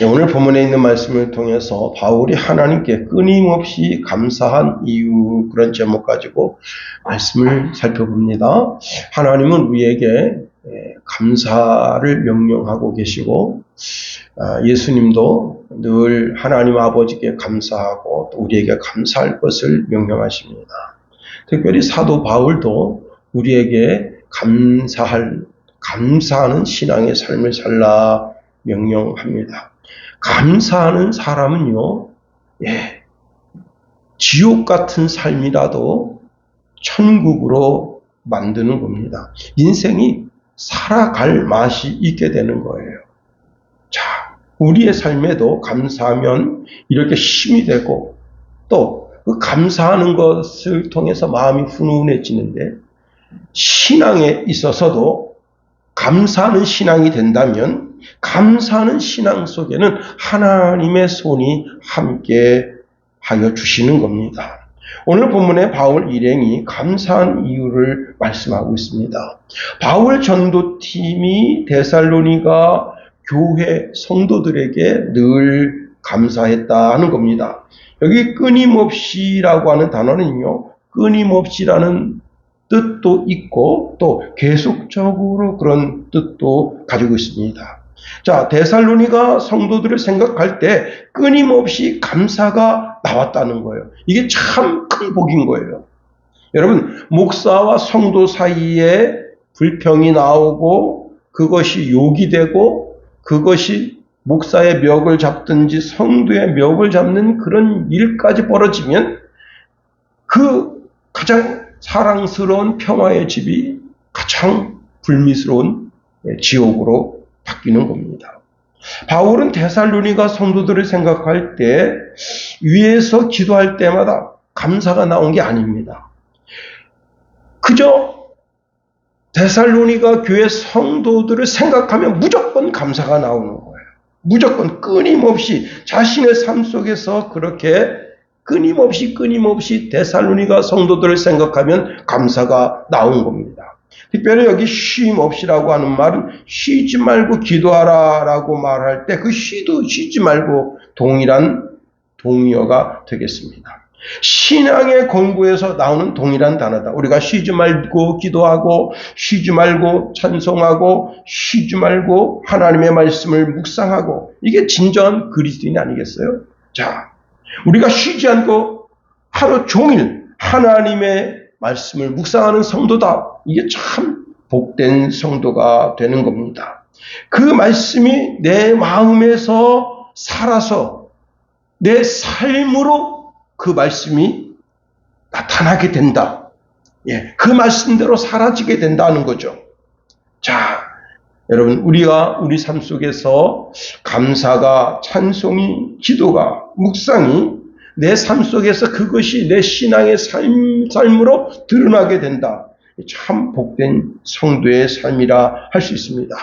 오늘 본문에 있는 말씀을 통해서 바울이 하나님께 끊임없이 감사한 이유, 그런 제목 가지고 말씀을 살펴봅니다. 하나님은 우리에게 감사를 명령하고 계시고, 예수님도 늘 하나님 아버지께 감사하고 또 우리에게 감사할 것을 명령하십니다. 특별히 사도 바울도 우리에게 감사하는 신앙의 삶을 살라 명령합니다. 감사하는 사람은요, 지옥 같은 삶이라도 천국으로 만드는 겁니다. 인생이 살아갈 맛이 있게 되는 거예요. 자, 우리의 삶에도 감사하면 이렇게 힘이 되고, 또 그 감사하는 것을 통해서 마음이 훈훈해지는데, 신앙에 있어서도 감사하는 신앙이 된다면 감사하는 신앙 속에는 하나님의 손이 함께 하여 주시는 겁니다. 오늘 본문에 바울 일행이 감사한 이유를 말씀하고 있습니다. 바울 전도팀이 데살로니가 교회 성도들에게 늘 감사했다는 겁니다. 여기 끊임없이라고 하는 단어는요, 끊임없이라는 뜻도 있고 또 계속적으로 그런 뜻도 가지고 있습니다. 자, 데살로니가 성도들을 생각할 때 끊임없이 감사가 나왔다는 거예요. 이게 참 큰 복인 거예요. 여러분, 목사와 성도 사이에 불평이 나오고 그것이 욕이 되고 그것이 목사의 멱을 잡든지 성도의 멱을 잡는 그런 일까지 벌어지면 그 가장 사랑스러운 평화의 집이 가장 불미스러운 지옥으로 바뀌는 겁니다. 바울은 데살로니가 성도들을 생각할 때 위에서 기도할 때마다 감사가 나온 게 아닙니다. 그저 데살로니가 교회 성도들을 생각하면 무조건 감사가 나오는 거예요. 무조건 끊임없이 자신의 삶 속에서 그렇게 끊임없이 데살로니가 성도들을 생각하면 감사가 나온 겁니다. 특별히 여기 쉼 없이라고 하는 말은 쉬지 말고 기도하라 라고 말할 때 그 쉬지 말고 동일한 동의어가 되겠습니다. 신앙의 공부에서 나오는 동일한 단어다. 우리가 쉬지 말고 기도하고 쉬지 말고 찬송하고 쉬지 말고 하나님의 말씀을 묵상하고, 이게 진정한 그리스도인이 아니겠어요? 자, 우리가 쉬지 않고 하루 종일 하나님의 말씀을 묵상하는 성도다. 이게 참 복된 성도가 되는 겁니다. 그 말씀이 내 마음에서 살아서 내 삶으로 그 말씀이 나타나게 된다. 그 말씀대로 사라지게 된다는 거죠. 자, 여러분, 우리 삶 속에서 감사가, 찬송이, 기도가, 묵상이 내 삶 속에서 그것이 내 신앙의 삶으로 드러나게 된다. 참 복된 성도의 삶이라 할 수 있습니다.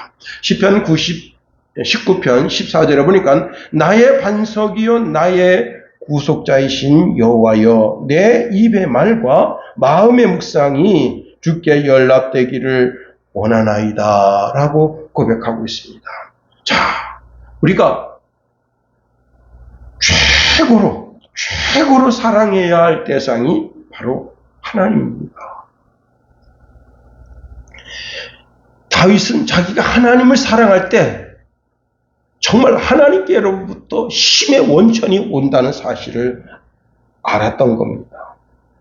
시편 19편 14절에 보니까 나의 반석이요 나의 구속자이신 여호와여, 내 입의 말과 마음의 묵상이 주께 연락되기를 원하나이다 라고 고백하고 있습니다. 자, 우리가 최고로 사랑해야 할 대상이 바로 하나님입니다. 다윗은 자기가 하나님을 사랑할 때 정말 하나님께로부터 힘의 원천이 온다는 사실을 알았던 겁니다.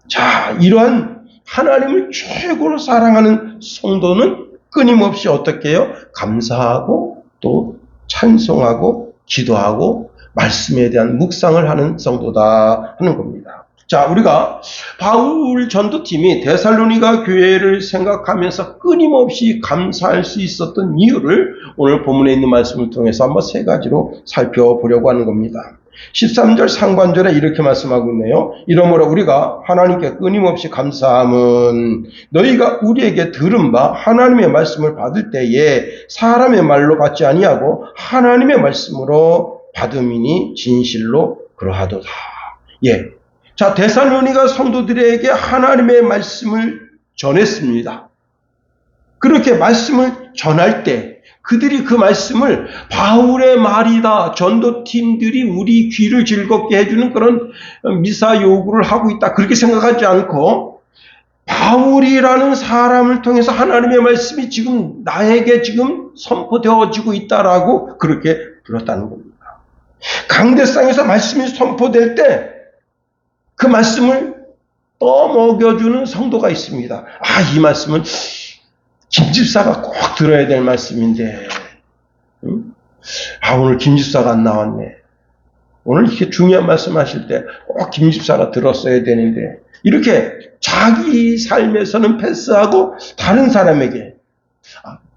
자, 이러한 하나님을 최고로 사랑하는 성도는 끊임없이 어떻게 해요? 감사하고 또 찬송하고 기도하고 말씀에 대한 묵상을 하는 성도다 하는 겁니다. 자, 우리가 바울 전도팀이 데살로니가 교회를 생각하면서 끊임없이 감사할 수 있었던 이유를 오늘 본문에 있는 말씀을 통해서 한번 세 가지로 살펴보려고 하는 겁니다. 13절 상반절에 이렇게 말씀하고 있네요. 이러므로 우리가 하나님께 끊임없이 감사함은 너희가 우리에게 들은 바 하나님의 말씀을 받을 때에 사람의 말로 받지 아니하고 하나님의 말씀으로 받음이니 진실로 그러하도다. 자, 데살로니가 성도들에게 하나님의 말씀을 전했습니다. 그렇게 말씀을 전할 때 그들이 그 말씀을 바울의 말이다, 전도팀들이 우리 귀를 즐겁게 해주는 그런 미사 요구를 하고 있다, 그렇게 생각하지 않고 바울이라는 사람을 통해서 하나님의 말씀이 지금 나에게 지금 선포되어지고 있다라고 그렇게 불렀다는 겁니다. 강대상에서 말씀이 선포될 때 그 말씀을 떠먹여주는 성도가 있습니다. 이 말씀은 김 집사가 꼭 들어야 될 말씀인데, 오늘 김 집사가 안 나왔네. 오늘 이렇게 중요한 말씀 하실 때 꼭 김 집사가 들었어야 되는데, 이렇게 자기 삶에서는 패스하고 다른 사람에게,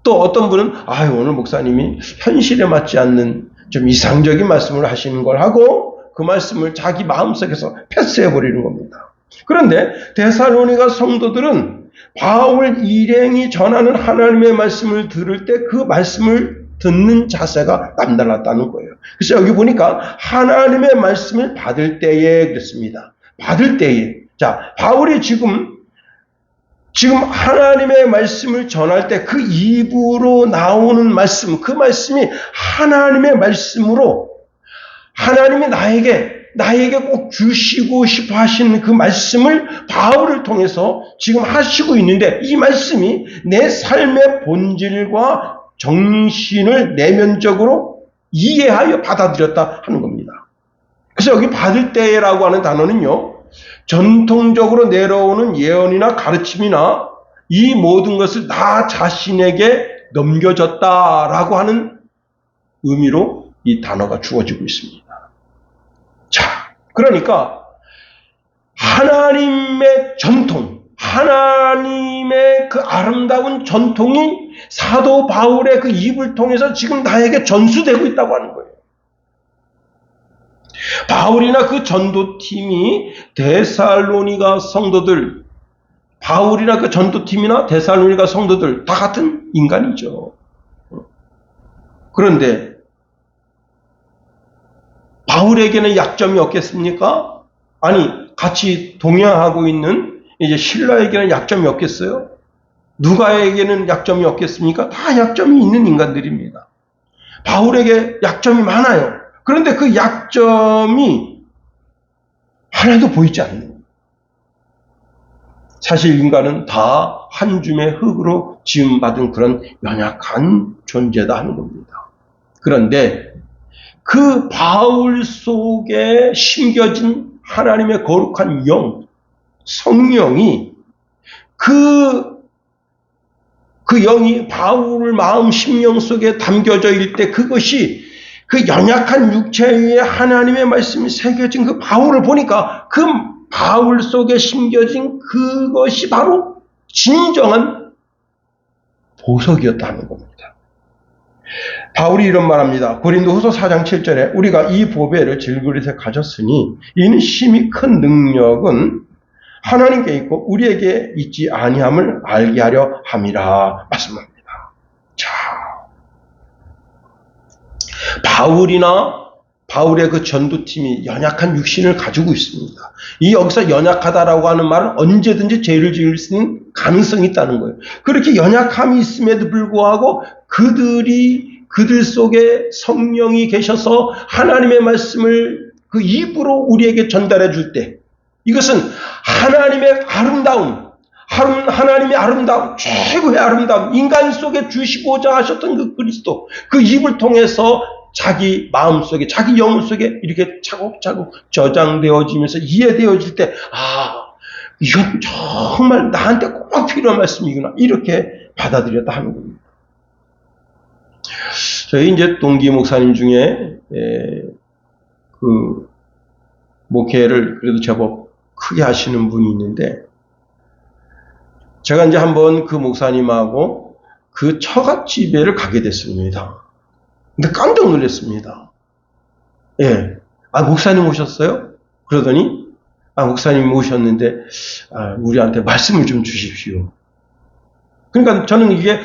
또 어떤 분은 오늘 목사님이 현실에 맞지 않는 좀 이상적인 말씀을 하시는 걸 하고 그 말씀을 자기 마음속에서 패스해버리는 겁니다. 그런데 데살로니가 성도들은 바울 일행이 전하는 하나님의 말씀을 들을 때 그 말씀을 듣는 자세가 남달랐다는 거예요. 그래서 여기 보니까 하나님의 말씀을 받을 때에 그랬습니다. 받을 때에. 자, 바울이 지금 하나님의 말씀을 전할 때 그 입으로 나오는 말씀, 그 말씀이 하나님의 말씀으로 하나님이 나에게 꼭 주시고 싶어 하시는 그 말씀을 바울을 통해서 지금 하시고 있는데, 이 말씀이 내 삶의 본질과 정신을 내면적으로 이해하여 받아들였다 하는 겁니다. 그래서 여기 받을 때라고 하는 단어는요, 전통적으로 내려오는 예언이나 가르침이나 이 모든 것을 나 자신에게 넘겨졌다라고 하는 의미로 이 단어가 주어지고 있습니다. 자, 그러니까 하나님의 전통, 하나님의 그 아름다운 전통이 사도 바울의 그 입을 통해서 지금 나에게 전수되고 있다고 하는 거예요. 바울이나 그 전도팀이 데살로니가 성도들, 바울이나 그 전도팀이나 데살로니가 성도들 다 같은 인간이죠. 그런데 바울에게는 약점이 없겠습니까? 아니, 같이 동행하고 있는 이제 실라에게는 약점이 없겠어요? 누가에게는 약점이 없겠습니까? 다 약점이 있는 인간들입니다. 바울에게 약점이 많아요. 그런데 그 약점이 하나도 보이지 않는 거예요. 사실 인간은 다 한 줌의 흙으로 지음받은 그런 연약한 존재다 하는 겁니다. 그런데 그 바울 속에 심겨진 하나님의 거룩한 영, 성령이 그 영이 바울 마음 심령 속에 담겨져 있을 때 그것이 그 연약한 육체 위에 하나님의 말씀이 새겨진 그 바울을 보니까 그 바울 속에 심겨진 그것이 바로 진정한 보석이었다는 겁니다. 바울이 이런 말합니다. 고린도후서 4장 7절에 우리가 이 보배를 질그릇에 가졌으니 이는 심히 큰 능력은 하나님께 있고 우리에게 있지 아니함을 알게 하려 함이라 말씀합니다. 자, 바울의 그 전도팀이 연약한 육신을 가지고 있습니다. 이 여기서 연약하다라고 하는 말은 언제든지 죄를 지을 수 있는 가능성이 있다는 거예요. 그렇게 연약함이 있음에도 불구하고 그들 속에 성령이 계셔서 하나님의 말씀을 그 입으로 우리에게 전달해 줄 때, 이것은 하나님의 아름다움, 최고의 아름다움, 인간 속에 주시고자 하셨던 그 그리스도, 그 입을 통해서 자기 마음 속에, 자기 영혼 속에 이렇게 차곡차곡 저장되어지면서 이해되어질 때, 이건 정말 나한테 꼭 필요한 말씀이구나, 이렇게 받아들였다 하는 겁니다. 저희 이제 동기 목사님 중에 그 목회를 그래도 제법 크게 하시는 분이 있는데, 제가 이제 한번 그 목사님하고 그 처갓집에를 가게 됐습니다. 근데 깜짝 놀랐습니다. 예. 목사님 오셨어요? 그러더니, 목사님 오셨는데, 우리한테 말씀을 좀 주십시오. 그러니까 저는 이게,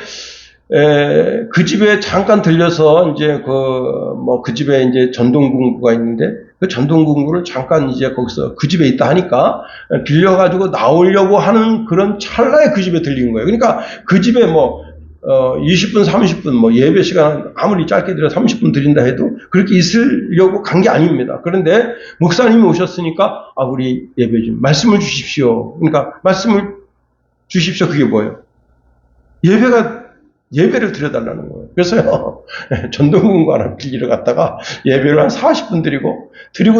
그 집에 잠깐 들려서 이제 그 집에 이제 전동궁부가 있는데, 그 전동궁부를 잠깐 이제 거기서 그 집에 있다 하니까 빌려가지고 나오려고 하는 그런 찰나에 그 집에 들린 거예요. 그러니까 그 집에 20분, 30분, 예배 시간 아무리 짧게 드려 30분 드린다 해도 그렇게 있으려고 간 게 아닙니다. 그런데 목사님이 오셨으니까, 우리 예배 좀, 말씀을 주십시오. 그러니까, 말씀을 주십시오. 그게 뭐예요? 예배를 드려달라는 거예요. 그래서요, 전동공구 하나 빌리러 갔다가 예배를 한 40분 드리고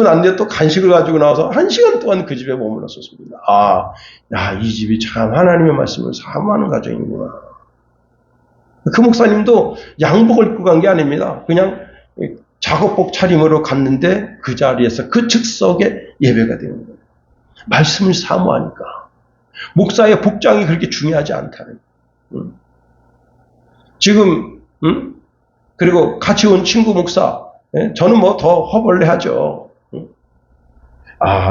난 뒤에 또 간식을 가지고 나와서 1시간 동안 그 집에 머물렀었습니다. 이 집이 참 하나님의 말씀을 사모하는 가정이구나. 그 목사님도 양복을 입고 간 게 아닙니다. 그냥 작업복 차림으로 갔는데 그 자리에서 그 즉석에 예배가 되는 거예요. 말씀을 사모하니까. 목사의 복장이 그렇게 중요하지 않다는 거예요. 지금 그리고 같이 온 친구 목사, 저는 더 허벌레 하죠.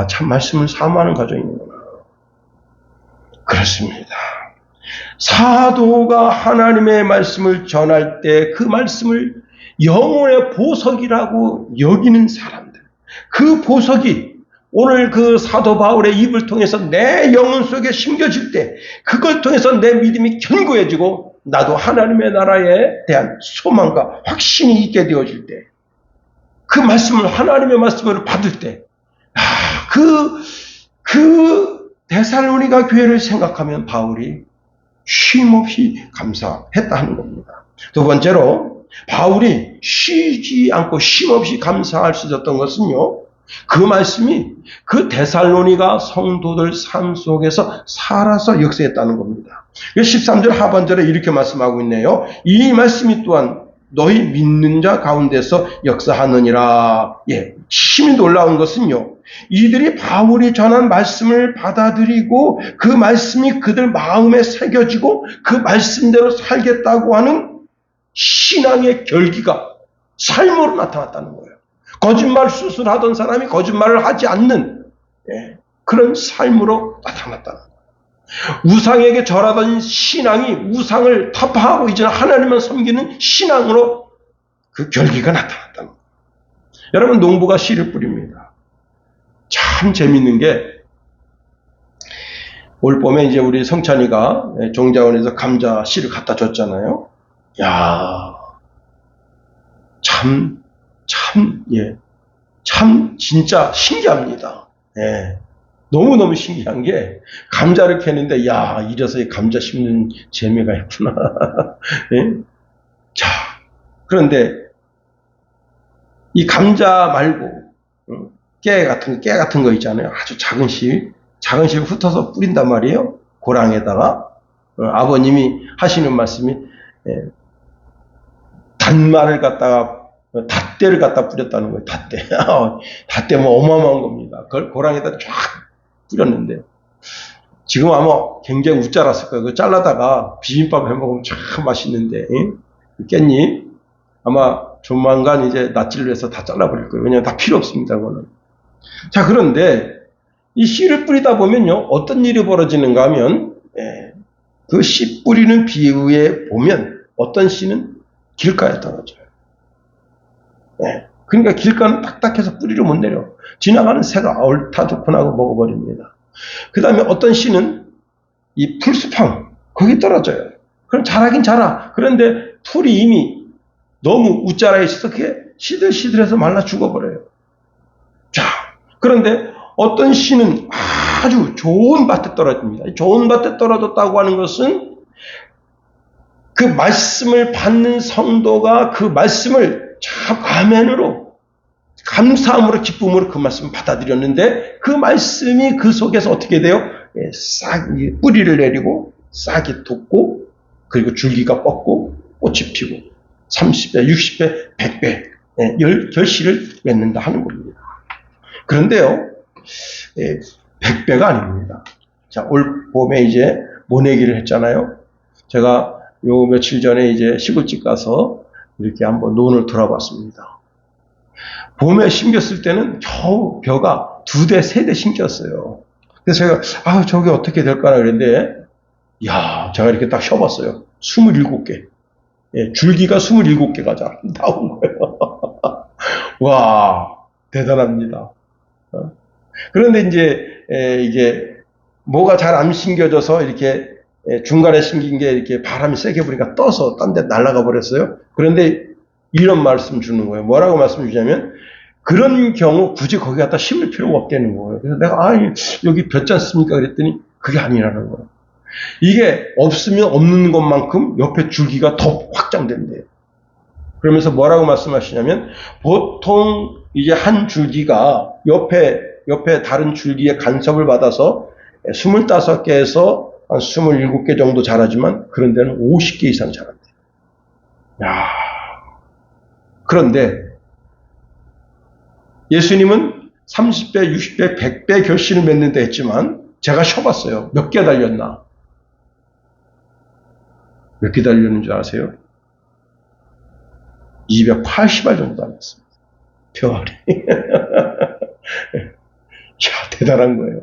참 말씀을 사모하는 가정이구나. 그렇습니다. 사도가 하나님의 말씀을 전할 때 그 말씀을 영혼의 보석이라고 여기는 사람들, 그 보석이 오늘 그 사도 바울의 입을 통해서 내 영혼 속에 심겨질 때, 그걸 통해서 내 믿음이 견고해지고 나도 하나님의 나라에 대한 소망과 확신이 있게 되어질 때, 그 말씀을, 하나님의 말씀을 받을 때, 그 데살로니가 교회를 생각하면 바울이 쉼없이 감사했다 하는 겁니다. 두 번째로, 바울이 쉬지 않고 쉼없이 감사할 수 있었던 것은요, 그 말씀이 그 데살로니가 성도들 삶 속에서 살아서 역사했다는 겁니다. 13절 하반절에 이렇게 말씀하고 있네요. 이 말씀이 또한 너희 믿는 자 가운데서 역사하느니라. 힘이 놀라운 것은요, 이들이 바울이 전한 말씀을 받아들이고 그 말씀이 그들 마음에 새겨지고 그 말씀대로 살겠다고 하는 신앙의 결기가 삶으로 나타났다는 거예요. 거짓말 수술하던 사람이 거짓말을 하지 않는 그런 삶으로 나타났다는 거예요. 우상에게 절하던 신앙이 우상을 타파하고 이제는 하나님만 섬기는 신앙으로 그 결기가 나타났다는 거예요. 여러분, 농부가 씨를 뿌립니다. 참 재밌는 게, 올 봄에 이제 우리 성찬이가 종자원에서 감자 씨를 갖다 줬잖아요. 참 진짜 신기합니다. 너무너무 신기한 게, 감자를 캐는데 이래서 이 감자 심는 재미가 있구나. 자, 그런데 이 감자 말고 깨 같은 거 있잖아요. 아주 작은 씨 흩어서 뿌린단 말이에요. 고랑에다가. 아버님이 하시는 말씀이 단말을 갖다가 닷대를 갖다 뿌렸다는 거예요. 닷대 어마어마한 겁니다. 그걸 고랑에다 쫙 뿌렸는데, 지금 아마 굉장히 웃자랐을 거예요. 그거 잘라다가 비빔밥 해먹으면 참 맛있는데, 깻잎 아마 조만간 이제 낫지를 해서 다 잘라버릴 거예요. 왜냐하면 다 필요 없습니다. 그거는. 자, 그런데 이 씨를 뿌리다 보면요, 어떤 일이 벌어지는가 하면, 그 씨 뿌리는 비유에 보면 어떤 씨는 길가에 떨어져요. 그러니까 길가는 딱딱해서 뿌리를 못 내려. 지나가는 새가 옳다 좋구나 하고 먹어버립니다. 그 다음에 어떤 씨는 이 풀숲항, 거기 떨어져요. 그럼 자라긴 자라. 그런데 풀이 이미 너무 웃자라에 있어서 그게 시들시들해서 말라 죽어버려요. 자, 그런데 어떤 씨는 아주 좋은 밭에 떨어집니다. 좋은 밭에 떨어졌다고 하는 것은 그 말씀을 받는 성도가 그 말씀을 참 아멘으로, 감사함으로, 기쁨으로 그 말씀을 받아들였는데, 그 말씀이 그 속에서 어떻게 돼요? 싹이 뿌리를 내리고 싹이 돋고, 그리고 줄기가 뻗고 꽃이 피고 30배, 60배, 100배 결실을 맺는다 하는 겁니다. 그런데요, 100배가 아닙니다. 자, 올 봄에 이제 모내기를 했잖아요. 제가 요 며칠 전에 이제 시골집 가서 이렇게 한번 논을 돌아봤습니다. 봄에 심겼을 때는 겨우 벼가 2대, 3대 심겼어요. 그래서 제가, 저게 어떻게 될까나 그랬는데, 제가 이렇게 딱 쉬어봤어요. 27개. 줄기가 27개가 나온 거예요. 와, 대단합니다. 그런데 이제, 이게, 뭐가 잘 안 심겨져서 이렇게 중간에 심긴 게 이렇게 바람이 세게 부니까 떠서 딴 데 날아가 버렸어요. 그런데 이런 말씀 주는 거예요. 뭐라고 말씀 주냐면, 그런 경우 굳이 거기 갖다 심을 필요가 없다는 거예요. 그래서 내가, 여기 볕지 않습니까? 그랬더니 그게 아니라는 거예요. 이게 없으면 없는 것만큼 옆에 줄기가 더 확장된대요. 그러면서 뭐라고 말씀하시냐면, 보통 이제 한 줄기가 옆에 다른 줄기에 간섭을 받아서 25개에서 한 27개 정도 자라지만 그런 데는 50개 이상 자란대요. 야. 그런데 예수님은 30배, 60배, 100배 결실을 맺는다 했지만 제가 쉬어봤어요. 몇 개 달렸나? 몇 개 달렸는 줄 아세요? 280알 정도 달렸습니다. 표알이. 야, 대단한 거예요.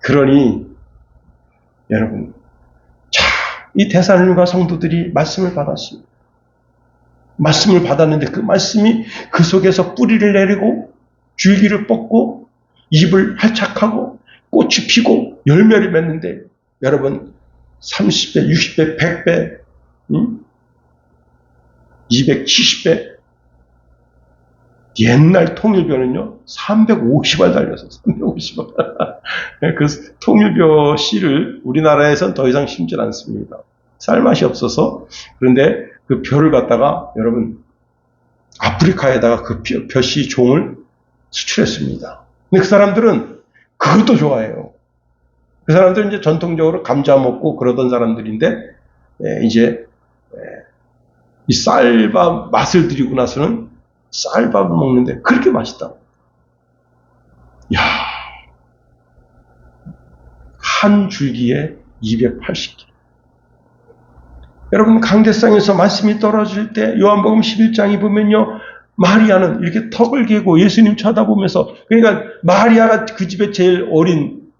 그러니 여러분, 이 데살로니가 성도들이 말씀을 받았습니다. 말씀을 받았는데 그 말씀이 그 속에서 뿌리를 내리고 줄기를 뻗고 잎을 활착하고 꽃이 피고 열매를 맺는데, 여러분 30배, 60배, 100배, 270배, 옛날 통일벼는요 350알 달려서 350알. 그 통일벼 씨를 우리나라에선 더 이상 심지 않습니다. 쌀맛이 없어서. 그런데 그 벼를 갖다가 여러분 아프리카에다가 그 벼씨 종을 수출했습니다. 근데 그 사람들은 그것도 좋아해요. 그 사람들은 이제 전통적으로 감자 먹고 그러던 사람들인데, 이제 이 쌀밥 맛을 들이고 나서는 쌀밥을 먹는데 그렇게 맛있다. 야, 한 줄기에 280개. 여러분, 강대상에서 말씀이 떨어질 때 요한복음 11장에 보면요, 마리아는 이렇게 턱을 개고 예수님 쳐다보면서, 그러니까 마리아가 그 집에 제일 어린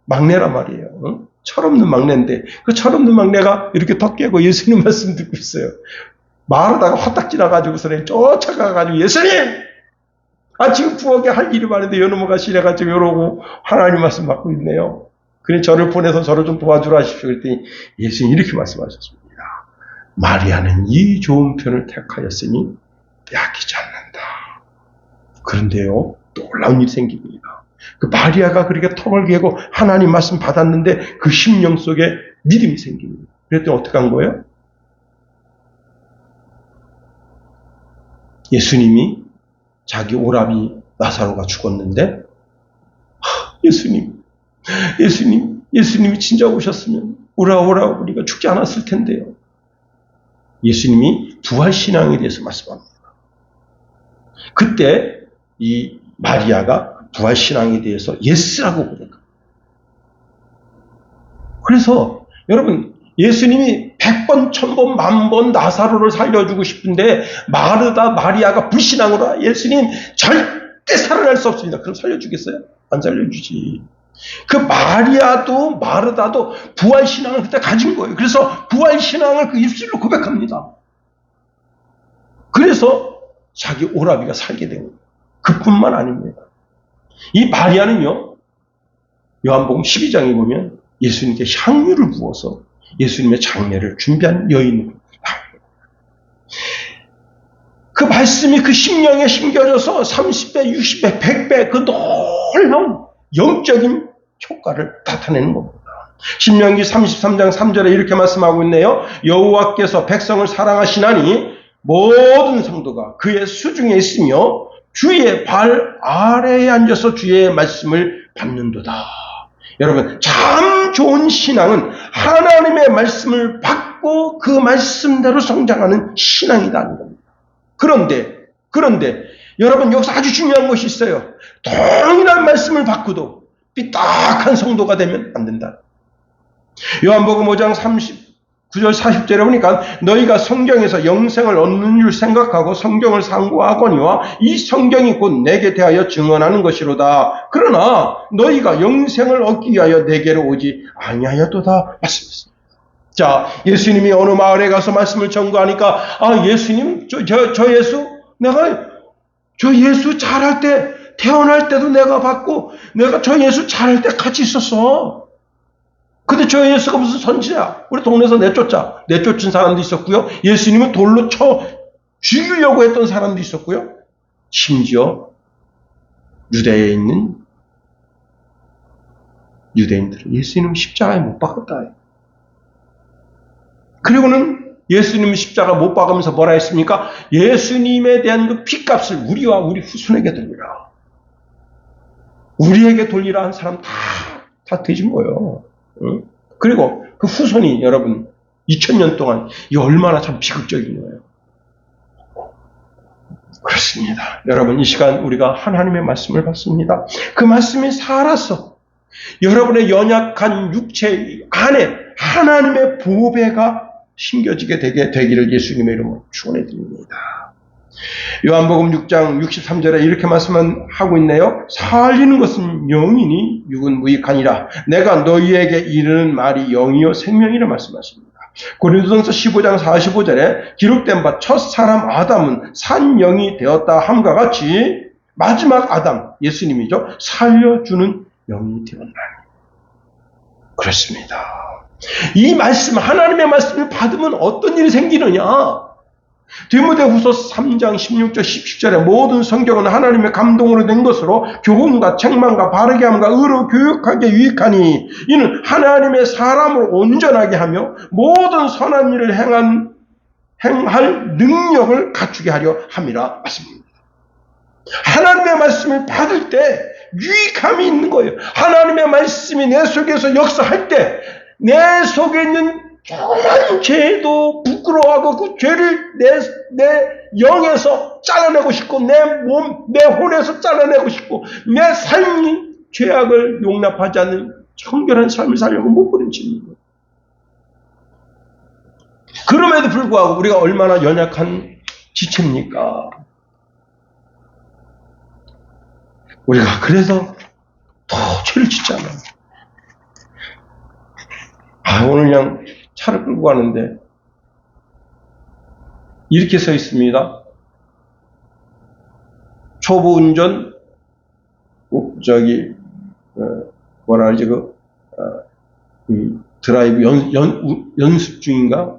막내란 말이에요. 철없는 막내인데 그 철없는 막내가 이렇게 턱 깨고 예수님 말씀 듣고 있어요. 마르다가 화딱 지나가지고서 쫓아가가지고, 예수님! 지금 부엌에 할 일이 많은데 요놈의 가시 이래가지고 이러고 하나님 말씀 받고 있네요. 그러니 저를 보내서 저를 좀 도와주라 하십시오. 그랬더니 예수님 이렇게 말씀하셨습니다. 마리아는 이 좋은 편을 택하였으니 빼앗기지 않는다. 그런데요, 놀라운 일이 생깁니다. 그 마리아가 그렇게 턱을 개고 하나님 말씀 받았는데 그 심령 속에 믿음이 생깁니다. 그랬더니 어떻게 한 거예요? 예수님이 자기 오라비 나사로가 죽었는데, 예수님이 진짜 오셨으면 오라 우리가 죽지 않았을 텐데요. 예수님이 부활신앙에 대해서 말씀합니다. 그때 이 마리아가 부활신앙에 대해서 예스라고 고백합니다. 그래서 여러분, 예수님이 100번, 1000번, 10,000번 나사로를 살려주고 싶은데 마리아가 불신앙으로 예수님 절대 살아날 수 없습니다. 그럼 살려주겠어요? 안 살려주지. 그 마리아도 마르다도 부활신앙을 그때 가진 거예요. 그래서 부활신앙을 그 입술로 고백합니다. 그래서 자기 오라비가 살게 된 거예요. 그뿐만 아닙니다. 이 마리아는요, 요한복음 12장에 보면 예수님께 향유를 부어서 예수님의 장례를 준비한 여인으로 나옵니다. 그 말씀이 그 심령에 심겨져서 30배, 60배, 100배 그 놀라운 영적인 효과를 나타내는 겁니다. 신명기 33장 3절에 이렇게 말씀하고 있네요. 여호와께서 백성을 사랑하시나니 모든 성도가 그의 수중에 있으며 주의 발 아래에 앉아서 주의 말씀을 받는도다. 여러분, 참 좋은 신앙은 하나님의 말씀을 받고 그 말씀대로 성장하는 신앙이라는 겁니다. 그런데 여러분, 여기서 아주 중요한 것이 있어요. 동일한 말씀을 받고도 삐딱한 성도가 되면 안 된다. 요한복음 5장 39절 40절에 보니까 너희가 성경에서 영생을 얻는 줄 생각하고 성경을 상고하거니와 이 성경이 곧 내게 대하여 증언하는 것이로다. 그러나 너희가 영생을 얻기 위하여 내게로 오지 아니하였도다 말씀했습니다. 자, 예수님이 어느 마을에 가서 말씀을 전거하니까 예수님 저 예수 잘할 때 태어날 때도 내가 봤고 내가 저 예수 잘할 때 같이 있었어. 근데 저 예수가 무슨 선지자? 우리 동네에서 내쫓은 사람도 있었고요. 예수님은 돌로 쳐 죽이려고 했던 사람도 있었고요. 심지어 유대에 있는 유대인들은 예수님 십자가에 못 박았다. 그리고는 예수님 십자가 못 박으면서 뭐라 했습니까? 예수님에 대한 그 핏값을 우리와 우리 후손에게 돌리라. 우리에게 돌리라 한 사람 다 뒤진 거예요. 응? 그리고 그 후손이 여러분 2000년 동안 이 얼마나 참 비극적인 거예요. 그렇습니다. 여러분 이 시간 우리가 하나님의 말씀을 받습니다. 그 말씀이 살아서 여러분의 연약한 육체 안에 하나님의 보배가 심겨지게 되기를 예수님의 이름으로 축원해 드립니다. 요한복음 6장 63절에 이렇게 말씀하고 있네요. 살리는 것은 영이니 육은 무익하니라. 내가 너희에게 이르는 말이 영이요 생명이라 말씀하십니다. 고린도전서 15장 45절에 기록된 바 첫 사람 아담은 산 영이 되었다 함과 같이 마지막 아담 예수님이죠. 살려주는 영이 되었나니. 그렇습니다. 이 말씀 하나님의 말씀을 받으면 어떤 일이 생기느냐. 디모데후서 3장 16절 17절에 모든 성경은 하나님의 감동으로 된 것으로 교훈과 책망과 바르게 함과 의로 교육하게 유익하니 이는 하나님의 사람을 온전하게 하며 모든 선한 일을 행할 능력을 갖추게 하려 함이라 말씀입니다. 하나님의 말씀을 받을 때 유익함이 있는 거예요. 하나님의 말씀이 내 속에서 역사할 때 내 속에 있는 조그만 죄도 부끄러워하고 그 죄를 내 영에서 잘라내고 싶고 내 혼에서 잘라내고 싶고 내 삶이 죄악을 용납하지 않는 청결한 삶을 살려고 몸부림치는 거예요. 그럼에도 불구하고 우리가 얼마나 연약한 지체입니까? 우리가 그래서 더 죄를 짓잖아요. 오늘 그냥 차를 끌고 가는데 이렇게 써 있습니다. 초보 운전 뭐라 그러지 드라이브 연습 중인가?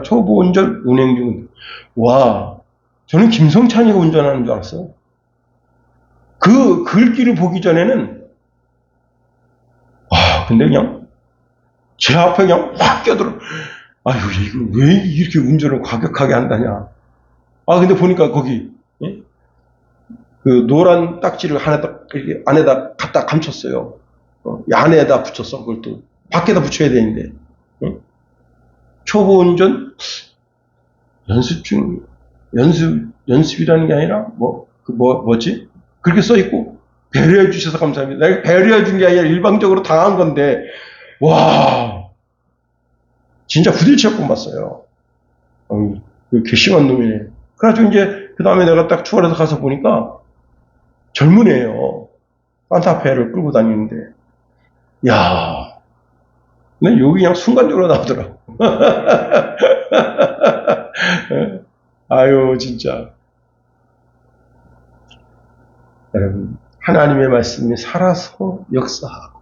초보 운전 운행 중인데 와 저는 김성찬이가 운전하는 줄 알았어요. 그 글귀를 보기 전에는 근데 그냥 제 앞에 그냥 확 껴들어. 아유, 이거 왜 이렇게 운전을 과격하게 한다냐. 근데 보니까 거기, 그 노란 딱지를 이렇게 안에다 갖다 감췄어요. 안에다 붙였어. 그걸 또 밖에다 붙여야 되는데. 초보 운전 연습이라는 게 아니라, 뭐지? 그렇게 써있고, 배려해 주셔서 감사합니다. 내가 배려해 준 게 아니라 일방적으로 당한 건데, 와, 진짜 부딪혀 뽑았어요. 괘씸한 놈이네. 그래가지고 이제, 그 다음에 내가 딱 투어해서 가서 보니까, 젊은 애예요. 산타페를 끌고 다니는데, 야, 근데 여기 그냥 순간적으로 나오더라고. 아유, 진짜. 여러분, 하나님의 말씀이 살아서 역사하고,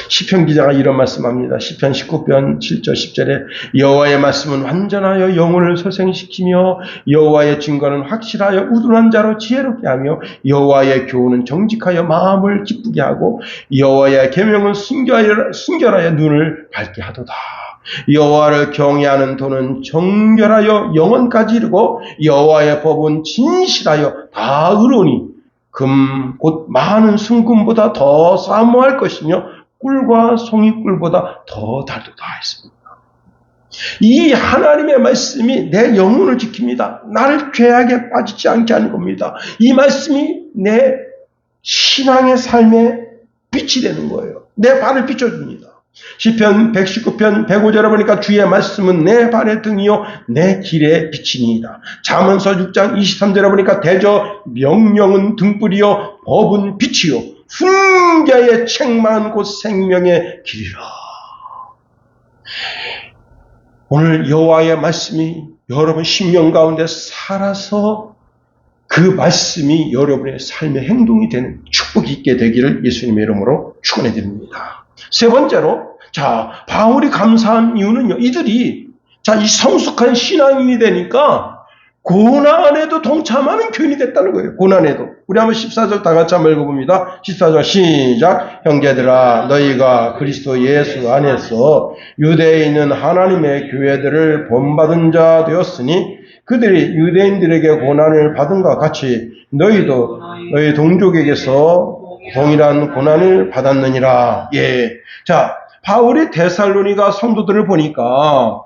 시편 기자가 이런 말씀합니다. 시편 19편 7절 10절에 여호와의 말씀은 완전하여 영혼을 소생시키며 여호와의 증거는 확실하여 우둔한 자로 지혜롭게 하며 여호와의 교훈은 정직하여 마음을 기쁘게 하고 여호와의 계명은 순결하여 눈을 밝게 하도다. 여호와를 경외하는 도는 정결하여 영혼까지 이르고 여호와의 법은 진실하여 다 의로우니 금 곧 많은 순금보다 더 사모할 것이며 꿀과 송이꿀보다 더 달도다 했습니다. 이 하나님의 말씀이 내 영혼을 지킵니다. 나를 죄악에 빠지지 않게 하는 겁니다. 이 말씀이 내 신앙의 삶의 빛이 되는 거예요. 내 발을 비춰줍니다. 시편 119편 105절에 보니까 주의 말씀은 내 발의 등이요 내 길의 빛이니이다. 잠언서 6장 23절에 보니까 대저 명령은 등불이요 법은 빛이요 훈계의 책망은 곧 생명의 길이라. 오늘 여호와의 말씀이 여러분 심령 가운데 살아서 그 말씀이 여러분의 삶의 행동이 되는 축복이 있게 되기를 예수님의 이름으로 축원해 드립니다. 세 번째로, 자, 바울이 감사한 이유는요, 이들이, 자, 이 성숙한 신앙인이 되니까, 고난에도 동참하는 교인이 됐다는 거예요. 고난에도. 우리 한번 14절 다 같이 한번 읽어봅니다. 14절 시작. 형제들아 너희가 그리스도 예수 안에서 유대에 있는 하나님의 교회들을 본받은 자 되었으니 그들이 유대인들에게 고난을 받은 것 같이 너희도 너희 동족에게서 동일한 고난을 받았느니라. 예. 자, 바울이 데살로니가 성도들을 보니까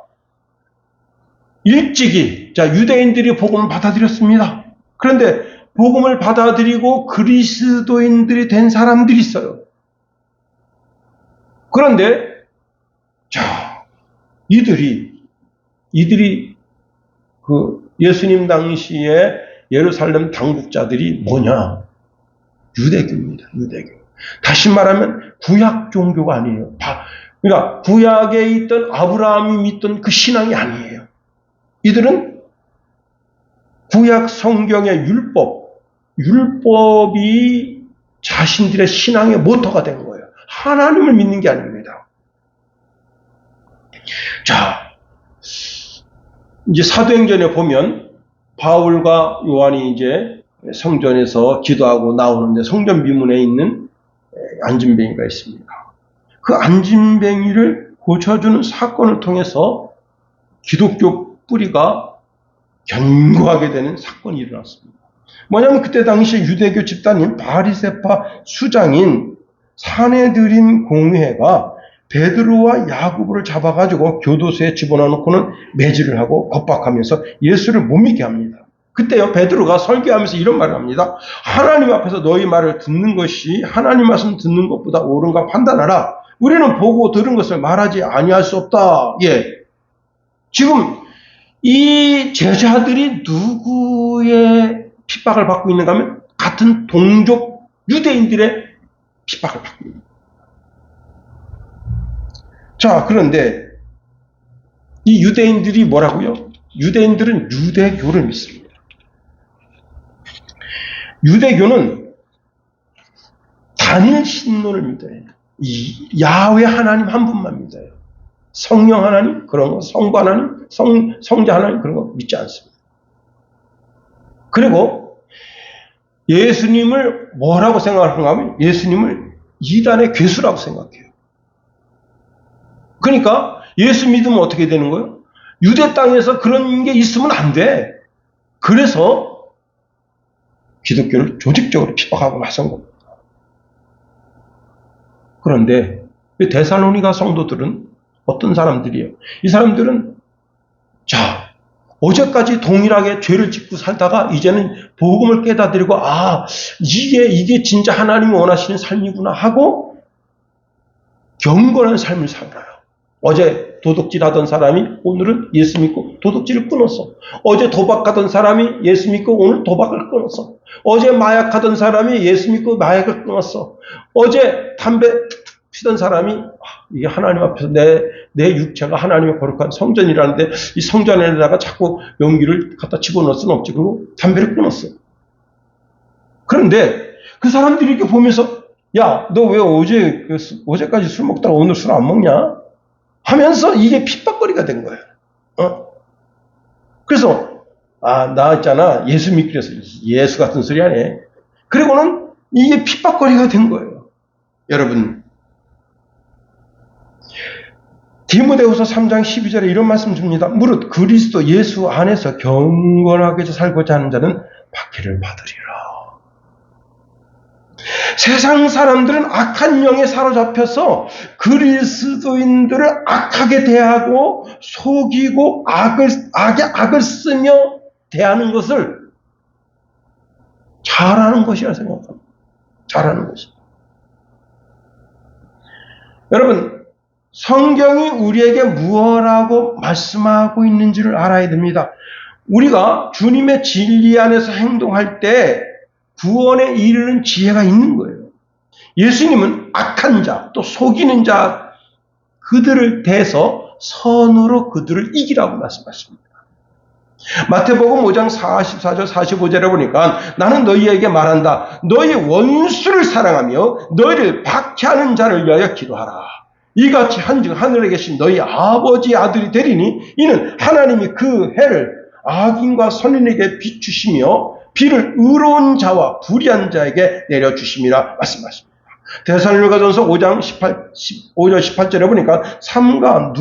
일찍이, 자, 유대인들이 복음을 받아들였습니다. 그런데 복음을 받아들이고 그리스도인들이 된 사람들이 있어요. 그런데, 자, 이들이 그 예수님 당시에 예루살렘 당국자들이 뭐냐? 유대교입니다. 유대교. 다시 말하면 구약 종교가 아니에요. 그러니까 구약에 있던 아브라함이 믿던 그 신앙이 아니에요. 이들은 구약 성경의 율법이 자신들의 신앙의 모토가 된 거예요. 하나님을 믿는 게 아닙니다. 자, 이제 사도행전에 보면 바울과 요한이 이제 성전에서 기도하고 나오는데 성전 비문에 있는 안진뱅이가 있습니다. 그 안진뱅이를 고쳐주는 사건을 통해서 기독교 뿌리가 견고하게 되는 사건이 일어났습니다. 뭐냐면 그때 당시 유대교 집단인 바리새파 수장인 사내들인 공회가 베드로와 야고보를 잡아가지고 교도소에 집어넣고는 매질을 하고 겁박하면서 예수를 못 믿게 합니다. 그때요, 베드로가 설교하면서 이런 말을 합니다. 하나님 앞에서 너희 말을 듣는 것이 하나님 말씀 듣는 것보다 옳은가 판단하라. 우리는 보고 들은 것을 말하지 아니할 수 없다. 예. 지금 이 제자들이 누구의 핍박을 받고 있는가 하면 같은 동족 유대인들의 핍박을 받고 있습니다. 자, 그런데 이 유대인들이 뭐라고요? 유대인들은 유대교를 믿습니다. 유대교는 단일 신론을 믿어요. 야훼 하나님 한 분만 믿어요. 성령 하나님 그런 거, 성부 하나님, 성자 하나님 그런 거 믿지 않습니다. 그리고 예수님을 뭐라고 생각하는가 하면 예수님을 이단의 괴수라고 생각해요. 그러니까 예수 믿으면 어떻게 되는 거예요? 유대 땅에서 그런 게 있으면 안 돼. 그래서 기독교를 조직적으로 핍박하고 나선 겁니다. 그런데 데살로니가 성도들은 어떤 사람들이에요? 이 사람들은 자, 어제까지 동일하게 죄를 짓고 살다가 이제는 복음을 깨닫으려고 이게 진짜 하나님이 원하시는 삶이구나 하고 경건한 삶을 살아요. 어제 도둑질하던 사람이 오늘은 예수 믿고 도둑질을 끊었어. 어제 도박하던 사람이 예수 믿고 오늘 도박을 끊었어. 어제 마약하던 사람이 예수 믿고 마약을 끊었어. 어제 담배 피던 사람이 이게 하나님 앞에서 내 육체가 하나님의 거룩한 성전이라는데 이 성전에다가 자꾸 용기를 갖다 집어넣을 수는 없지. 그리고 담배를 끊었어. 그런데 그 사람들이 이렇게 보면서 야, 너 왜 어제까지 술 먹다가 오늘 술 안 먹냐? 하면서 이게 핍박거리가 된 거예요. 그래서 나 있잖아 예수 믿기로 해서 예수 같은 소리 하네. 그리고는 이게 핍박거리가 된 거예요. 여러분 디모데후서 3장 12절에 이런 말씀 줍니다. 무릇 그리스도 예수 안에서 경건하게 살고자 하는 자는 박해를 받으리라. 세상 사람들은 악한 영에 사로잡혀서 그리스도인들을 악하게 대하고 속이고 악을 쓰며 대하는 것을 잘하는 것이라 생각합니다. 잘하는 것입니다. 여러분, 성경이 우리에게 무엇라고 말씀하고 있는지를 알아야 됩니다. 우리가 주님의 진리 안에서 행동할 때 구원에 이르는 지혜가 있는 거예요. 예수님은 악한 자, 또 속이는 자, 그들을 대해서 선으로 그들을 이기라고 말씀하십니다. 마태복음 5장 44절 45절에 보니까 나는 너희에게 말한다. 너희 원수를 사랑하며 너희를 박해하는 자를 위하여 기도하라. 이같이 한즉 하늘에 계신 너희 아버지의 아들이 되리니 이는 하나님이 그 해를 악인과 선인에게 비추시며 비를 의로운 자와 불의한 자에게 내려주심이라 말씀하십니다. 데살로니가전서 5장 15절 18절에 보니까 삼가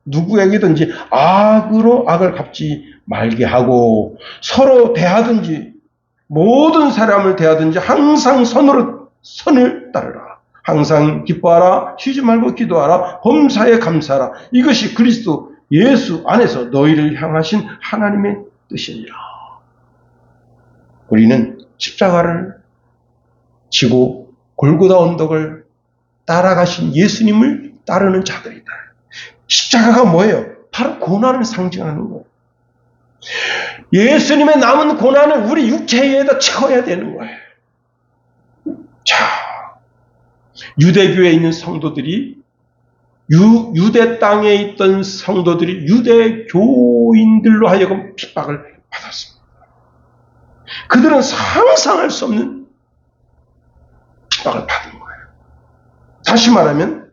누구에게든지 악으로 악을 갚지 말게 하고 서로 대하든지 모든 사람을 대하든지 항상 선을 따르라. 항상 기뻐하라. 쉬지 말고 기도하라. 범사에 감사하라. 이것이 그리스도 예수 안에서 너희를 향하신 하나님의 뜻이니라. 우리는 십자가를 지고 골고다 언덕을 따라가신 예수님을 따르는 자들이다. 십자가가 뭐예요? 바로 고난을 상징하는 거예요. 예수님의 남은 고난을 우리 육체에다 채워야 되는 거예요. 자, 유대교에 있는 성도들이 유대 땅에 있던 성도들이 유대교인들로 하여금 핍박을 받았습니다. 그들은 상상할 수 없는 핍박을 받은 거예요. 다시 말하면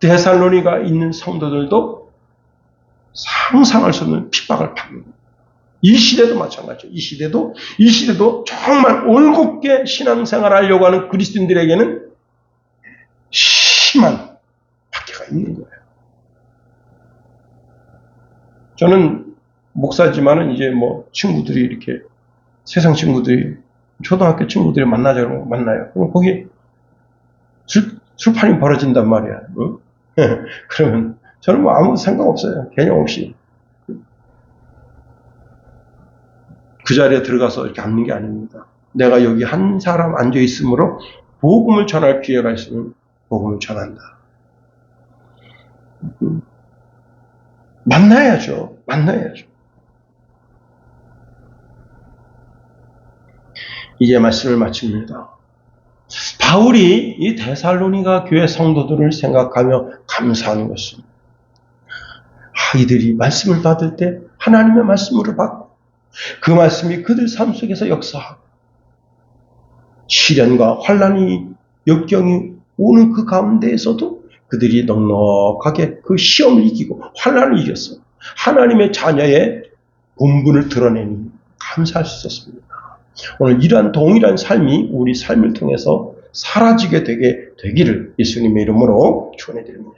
데살로니가 있는 성도들도 상상할 수 없는 핍박을 받는 거예요. 이 시대도 마찬가지죠. 이 시대도 정말 올곧게 신앙생활을 하려고 하는 그리스도인들에게는 심한 박해가 있는 거예요. 저는 목사지만은 이제 뭐 친구들이 이렇게 세상 친구들이 초등학교 친구들이 만나자고 만나요. 그럼 거기 술판이 벌어진단 말이야. 응? 그러면 저는 뭐 아무 생각 없어요. 개념 없이 그 자리에 들어가서 이렇게 앉는 게 아닙니다. 내가 여기 한 사람 앉아 있으므로 복음을 전할 기회가 있으면 복음을 전한다. 만나야죠. 이제 말씀을 마칩니다. 바울이 이 데살로니가 교회 성도들을 생각하며 감사하는 것은 이들이 말씀을 받을 때 하나님의 말씀으로 받고 그 말씀이 그들 삶 속에서 역사하고 시련과 환난이 역경이 오는 그 가운데에서도 그들이 넉넉하게 그 시험을 이기고 환난을 이겼어. 하나님의 자녀의 본분을 드러내니 감사할 수 있었습니다. 오늘 이러한 동일한 삶이 우리 삶을 통해서 사라지게 되기를 예수님의 이름으로 축원해 드립니다.